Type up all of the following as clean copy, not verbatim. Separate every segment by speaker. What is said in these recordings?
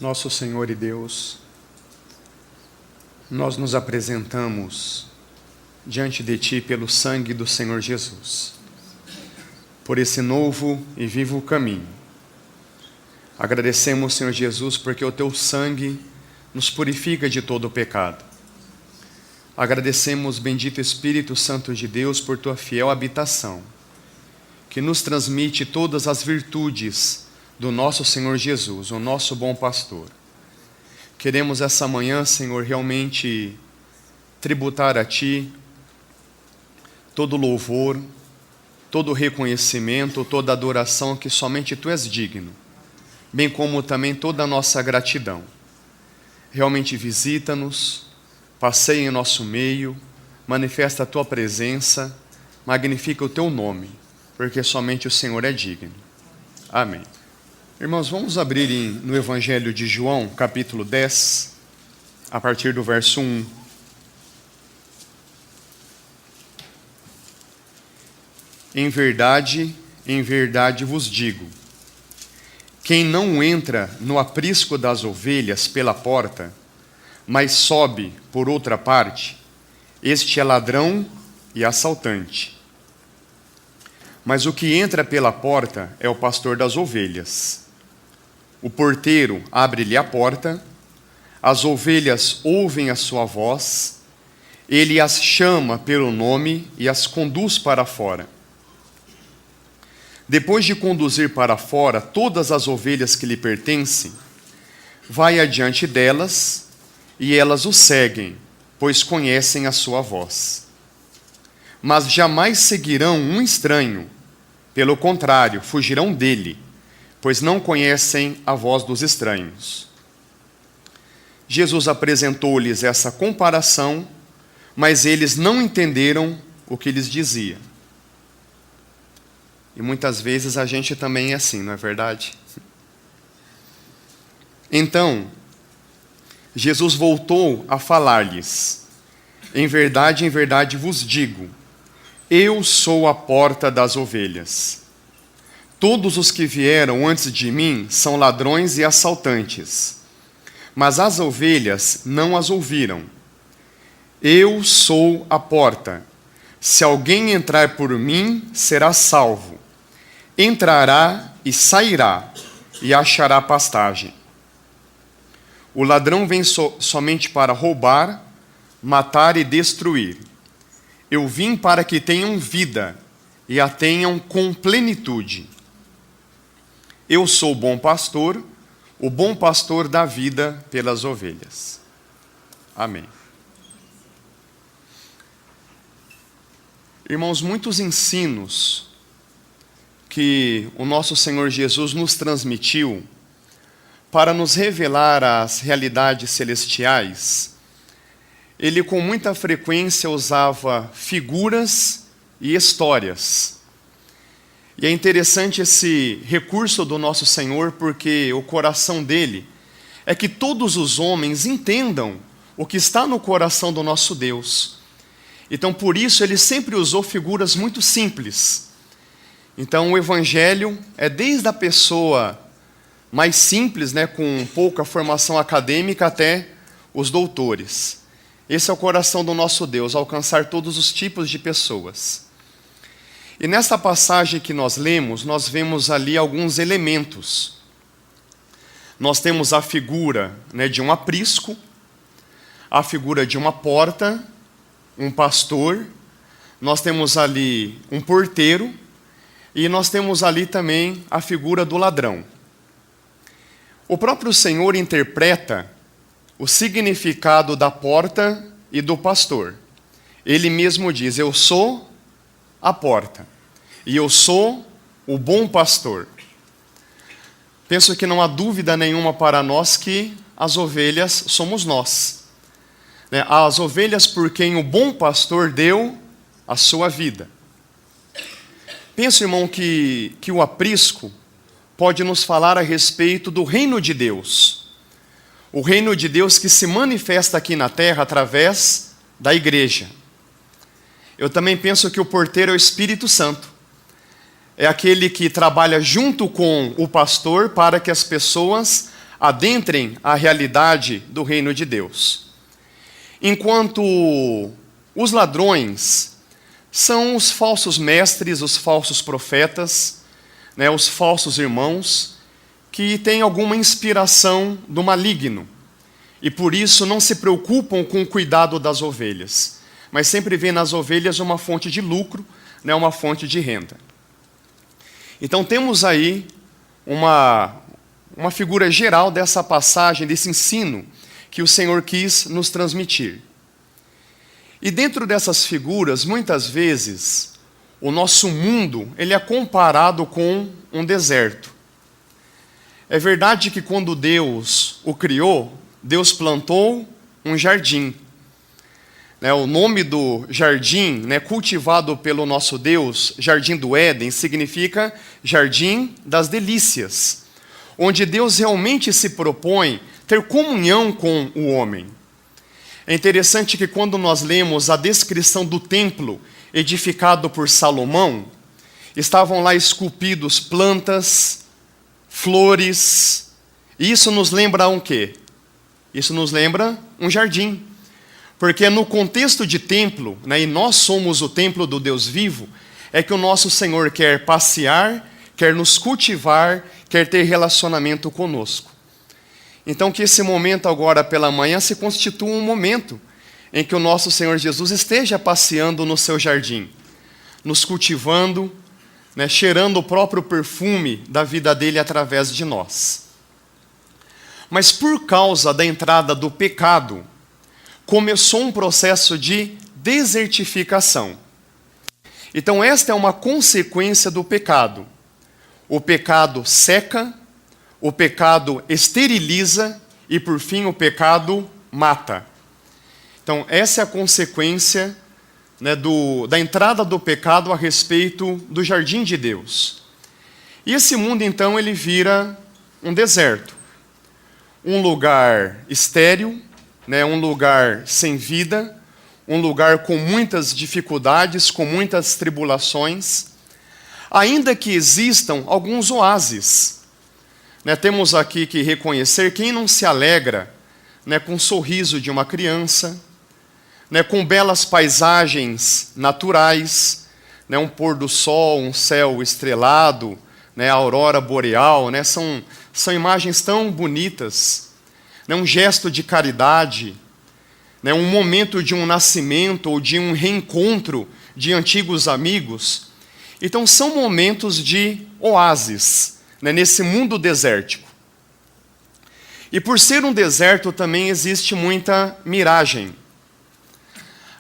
Speaker 1: Nosso Senhor e Deus, nós nos apresentamos diante de Ti pelo sangue do Senhor Jesus, por esse novo e vivo caminho. Agradecemos, Senhor Jesus, porque o Teu sangue nos purifica de todo o pecado. Agradecemos, bendito Espírito Santo de Deus, por Tua fiel habitação, que nos transmite todas as virtudes do nosso Senhor Jesus, o nosso bom pastor. Queremos essa manhã, Senhor, realmente tributar a Ti todo louvor, todo reconhecimento, toda adoração que somente Tu és digno, bem como também toda a nossa gratidão. Realmente visita-nos, passeia em nosso meio, manifesta a Tua presença, magnifica o Teu nome, porque somente o Senhor é digno. Amém. Irmãos, vamos abrir no Evangelho de João, capítulo 10, a partir do verso 1. Em verdade vos digo, quem não entra no aprisco das ovelhas pela porta, mas sobe por outra parte, este é ladrão e assaltante. Mas o que entra pela porta é o pastor das ovelhas. O porteiro abre-lhe a porta, as ovelhas ouvem a sua voz, ele as chama pelo nome e as conduz para fora. Depois de conduzir para fora todas as ovelhas que lhe pertencem, vai adiante delas e elas o seguem, pois conhecem a sua voz. Mas jamais seguirão um estranho, pelo contrário, fugirão dele, pois não conhecem a voz dos estranhos. Jesus apresentou-lhes essa comparação, mas eles não entenderam o que lhes dizia. E muitas vezes a gente também é assim, não é verdade? Então, Jesus voltou a falar-lhes: em verdade vos digo, eu sou a porta das ovelhas. Todos os que vieram antes de mim são ladrões e assaltantes, mas as ovelhas não as ouviram. Eu sou a porta. Se alguém entrar por mim, será salvo. Entrará e sairá, e achará pastagem. O ladrão vem somente para roubar, matar e destruir. Eu vim para que tenham vida, e a tenham com plenitude. Eu sou o bom pastor dá vida pelas ovelhas. Amém. Irmãos, muitos ensinos que o nosso Senhor Jesus nos transmitiu para nos revelar as realidades celestiais, ele com muita frequência usava figuras e histórias. E é interessante esse recurso do nosso Senhor, porque o coração dele é que todos os homens entendam o que está no coração do nosso Deus. Então, por isso, ele sempre usou figuras muito simples. Então, o Evangelho é desde a pessoa mais simples, com pouca formação acadêmica, até os doutores. Esse é o coração do nosso Deus, alcançar todos os tipos de pessoas. E nesta passagem que nós lemos, nós vemos ali alguns elementos. Nós temos a figura de um aprisco, a figura de uma porta, um pastor, nós temos ali um porteiro, e nós temos ali também a figura do ladrão. O próprio Senhor interpreta o significado da porta e do pastor. Ele mesmo diz: eu sou a porta, e eu sou o bom pastor. Penso que não há dúvida nenhuma para nós que as ovelhas somos nós. As ovelhas por quem o bom pastor deu a sua vida. Penso, irmão, que o aprisco pode nos falar a respeito do reino de Deus. O reino de Deus que se manifesta aqui na terra através da igreja. Eu também penso que o porteiro é o Espírito Santo. É aquele que trabalha junto com o pastor para que as pessoas adentrem a realidade do reino de Deus. Enquanto os ladrões são os falsos mestres, os falsos profetas, né, os falsos irmãos, que têm alguma inspiração do maligno, e por isso não se preocupam com o cuidado das ovelhas, mas sempre vê nas ovelhas uma fonte de lucro, né, uma fonte de renda. Então temos aí uma figura geral dessa passagem, desse ensino que o Senhor quis nos transmitir. E dentro dessas figuras, muitas vezes, o nosso mundo ele é comparado com um deserto. É verdade que quando Deus o criou, Deus plantou um jardim. O nome do jardim, cultivado pelo nosso Deus, Jardim do Éden, significa Jardim das Delícias, onde Deus realmente se propõe ter comunhão com o homem. É interessante que quando nós lemos a descrição do templo edificado por Salomão, estavam lá esculpidos plantas, flores, e isso nos lembra um quê? Isso nos lembra um jardim. Porque no contexto de templo, e nós somos o templo do Deus vivo, é que o nosso Senhor quer passear, quer nos cultivar, quer ter relacionamento conosco. Então que esse momento agora pela manhã se constitua um momento em que o nosso Senhor Jesus esteja passeando no seu jardim, nos cultivando, cheirando o próprio perfume da vida dele através de nós. Mas por causa da entrada do pecado, começou um processo de desertificação. Então esta é uma consequência do pecado. O pecado seca, o pecado esteriliza e, por fim, o pecado mata. Então, essa é a consequência da entrada do pecado a respeito do jardim de Deus. E esse mundo, então, ele vira um deserto. Um lugar estéril, um lugar sem vida, um lugar com muitas dificuldades, com muitas tribulações, ainda que existam alguns oásis. Temos aqui que reconhecer quem não se alegra com o sorriso de uma criança, com belas paisagens naturais, um pôr do sol, um céu estrelado, a aurora boreal, são imagens tão bonitas, um gesto de caridade, um momento de um nascimento ou de um reencontro de antigos amigos. Então são momentos de oásis, nesse mundo desértico. E por ser um deserto também existe muita miragem.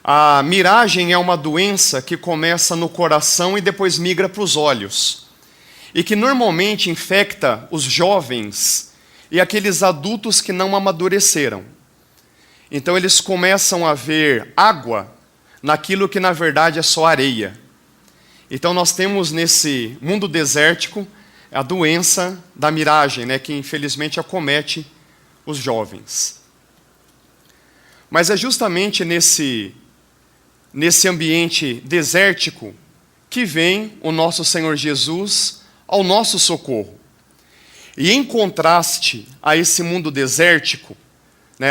Speaker 1: A miragem é uma doença que começa no coração e depois migra para os olhos, e que normalmente infecta os jovens e aqueles adultos que não amadureceram. Então eles começam a ver água naquilo que na verdade é só areia. Então nós temos nesse mundo desértico a doença da miragem, que infelizmente acomete os jovens. Mas é justamente nesse ambiente desértico que vem o nosso Senhor Jesus ao nosso socorro. E em contraste a esse mundo desértico,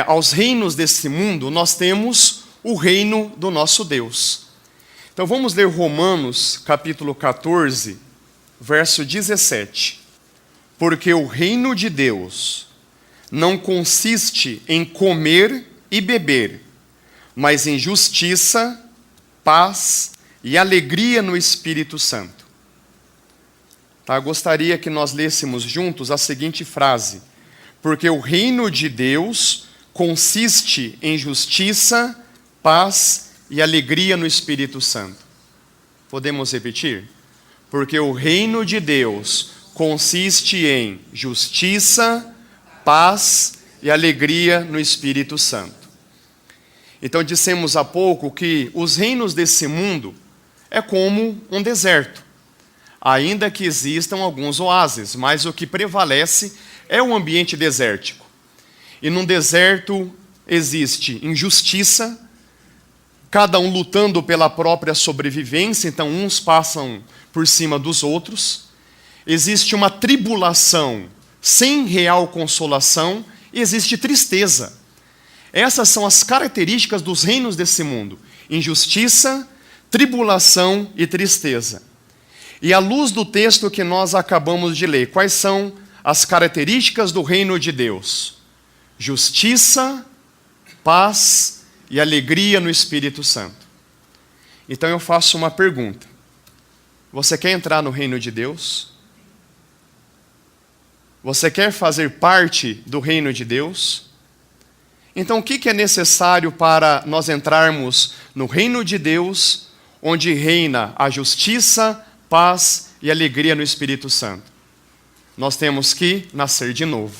Speaker 1: aos reinos desse mundo, nós temos o reino do nosso Deus. Então vamos ler Romanos capítulo 14, verso 17. Porque o reino de Deus não consiste em comer e beber, mas em justiça, paz e alegria no Espírito Santo. Gostaria que nós lêssemos juntos a seguinte frase: porque o reino de Deus consiste em justiça, paz e alegria no Espírito Santo. Podemos repetir? Porque o reino de Deus consiste em justiça, paz e alegria no Espírito Santo. Então dissemos há pouco que os reinos desse mundo é como um deserto, ainda que existam alguns oásis, mas o que prevalece é o ambiente desértico. E num deserto existe injustiça, cada um lutando pela própria sobrevivência, então uns passam por cima dos outros. Existe uma tribulação sem real consolação, existe tristeza. Essas são as características dos reinos desse mundo: injustiça, tribulação e tristeza. E à luz do texto que nós acabamos de ler, quais são as características do reino de Deus? Justiça, paz e alegria no Espírito Santo. Então eu faço uma pergunta: você quer entrar no reino de Deus? Você quer fazer parte do reino de Deus? Então o que é necessário para nós entrarmos no reino de Deus, onde reina a justiça, paz e alegria no Espírito Santo? Nós temos que nascer de novo.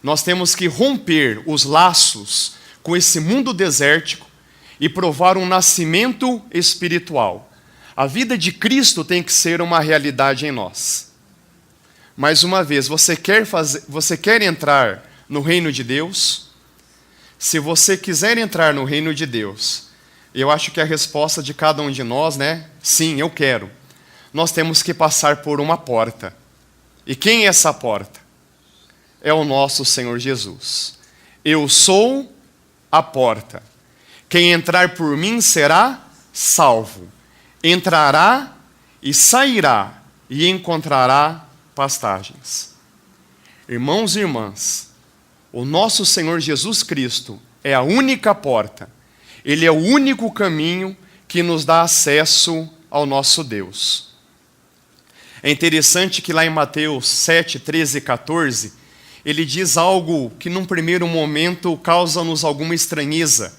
Speaker 1: Nós temos que romper os laços com esse mundo desértico e provar um nascimento espiritual. A vida de Cristo tem que ser uma realidade em nós. Mais uma vez, você quer entrar no reino de Deus? Se você quiser entrar no reino de Deus, eu acho que a resposta de cada um de nós, né? Sim, eu quero. Nós temos que passar por uma porta. E quem é essa porta? É o nosso Senhor Jesus. Eu sou a porta. Quem entrar por mim será salvo. Entrará e sairá e encontrará pastagens. Irmãos e irmãs, o nosso Senhor Jesus Cristo é a única porta. Ele é o único caminho que nos dá acesso ao nosso Deus. É interessante que lá em Mateus 7, 13 e 14, ele diz algo que num primeiro momento causa-nos alguma estranheza,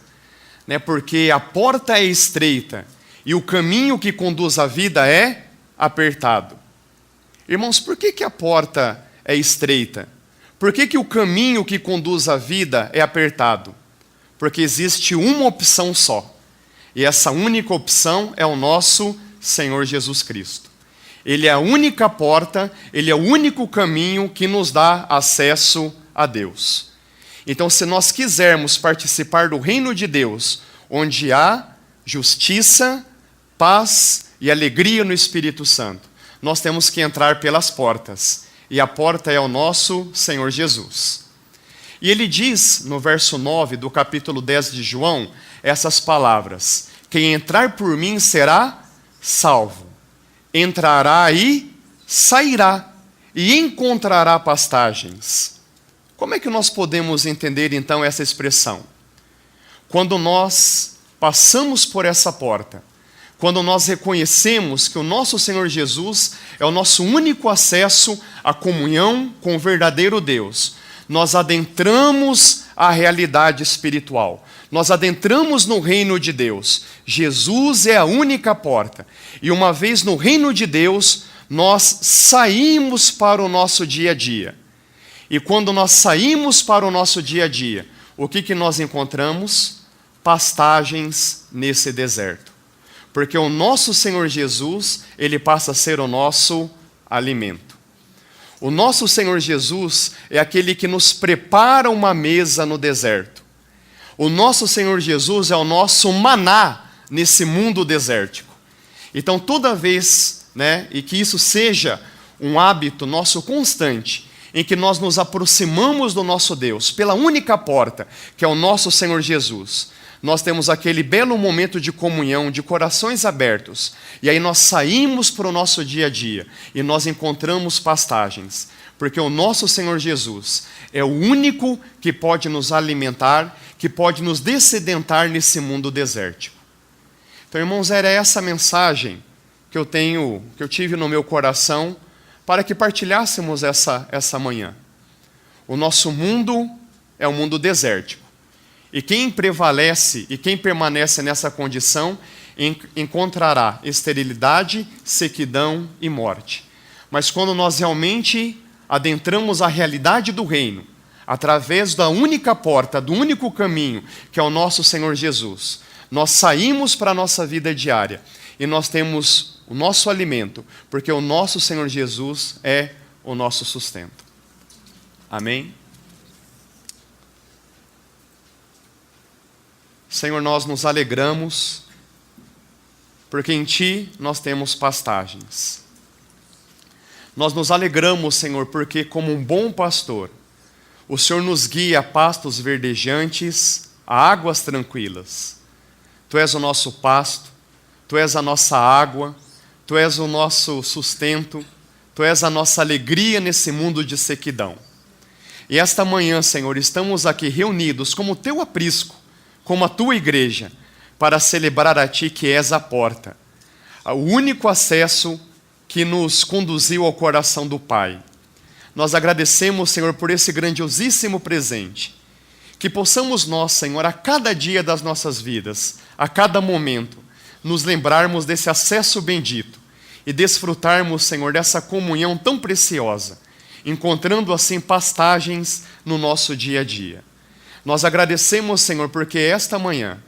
Speaker 1: né? Porque a porta é estreita e o caminho que conduz à vida é apertado. Irmãos, por que a porta é estreita? Por que o caminho que conduz à vida é apertado? Porque existe uma opção só. E essa única opção é o nosso Senhor Jesus Cristo. Ele é a única porta, Ele é o único caminho que nos dá acesso a Deus. Então, se nós quisermos participar do reino de Deus, onde há justiça, paz e alegria no Espírito Santo, nós temos que entrar pelas portas. E a porta é o nosso Senhor Jesus. E ele diz, no verso 9 do capítulo 10 de João, essas palavras: quem entrar por mim será salvo. Entrará e sairá, e encontrará pastagens. Como é que nós podemos entender então essa expressão? Quando nós passamos por essa porta, quando nós reconhecemos que o nosso Senhor Jesus é o nosso único acesso à comunhão com o verdadeiro Deus, nós adentramos a realidade espiritual. Nós adentramos no reino de Deus. Jesus é a única porta. E uma vez no reino de Deus, nós saímos para o nosso dia a dia. E quando nós saímos para o nosso dia a dia, o que nós encontramos? Pastagens nesse deserto. Porque o nosso Senhor Jesus, Ele passa a ser o nosso alimento. O nosso Senhor Jesus é aquele que nos prepara uma mesa no deserto. O nosso Senhor Jesus é o nosso maná nesse mundo desértico. Então, toda vez, né, e que isso seja um hábito nosso constante, em que nós nos aproximamos do nosso Deus pela única porta, que é o nosso Senhor Jesus, nós temos aquele belo momento de comunhão, de corações abertos, e aí nós saímos para o nosso dia a dia, e nós encontramos pastagens, porque o nosso Senhor Jesus é o único que pode nos alimentar, que pode nos dessedentar nesse mundo desértico. Então, irmãos, era essa mensagem que eu tive no meu coração, para que partilhássemos essa manhã. O nosso mundo é um mundo desértico. E quem prevalece e quem permanece nessa condição encontrará esterilidade, sequidão e morte. Mas quando nós realmente adentramos a realidade do reino, através da única porta, do único caminho, que é o nosso Senhor Jesus, nós saímos para a nossa vida diária e nós temos o nosso alimento, porque o nosso Senhor Jesus é o nosso sustento. Amém? Senhor, nós nos alegramos, porque em Ti nós temos pastagens. Nós nos alegramos, Senhor, porque como um bom pastor, o Senhor nos guia a pastos verdejantes, a águas tranquilas. Tu és o nosso pasto, Tu és a nossa água, Tu és o nosso sustento, Tu és a nossa alegria nesse mundo de sequidão. E esta manhã, Senhor, estamos aqui reunidos como Teu aprisco, como a Tua igreja, para celebrar a Ti que és a porta, o único acesso que nos conduziu ao coração do Pai. Nós agradecemos, Senhor, por esse grandiosíssimo presente. Que possamos nós, Senhor, a cada dia das nossas vidas, a cada momento, nos lembrarmos desse acesso bendito e desfrutarmos, Senhor, dessa comunhão tão preciosa, encontrando assim pastagens no nosso dia a dia. Nós agradecemos, Senhor, porque esta manhã,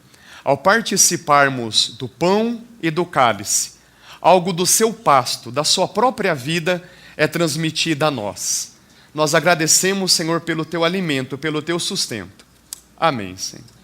Speaker 1: ao participarmos do pão e do cálice, algo do seu pasto, da sua própria vida, é transmitida a nós. Nós agradecemos, Senhor, pelo Teu alimento, pelo Teu sustento. Amém, Senhor.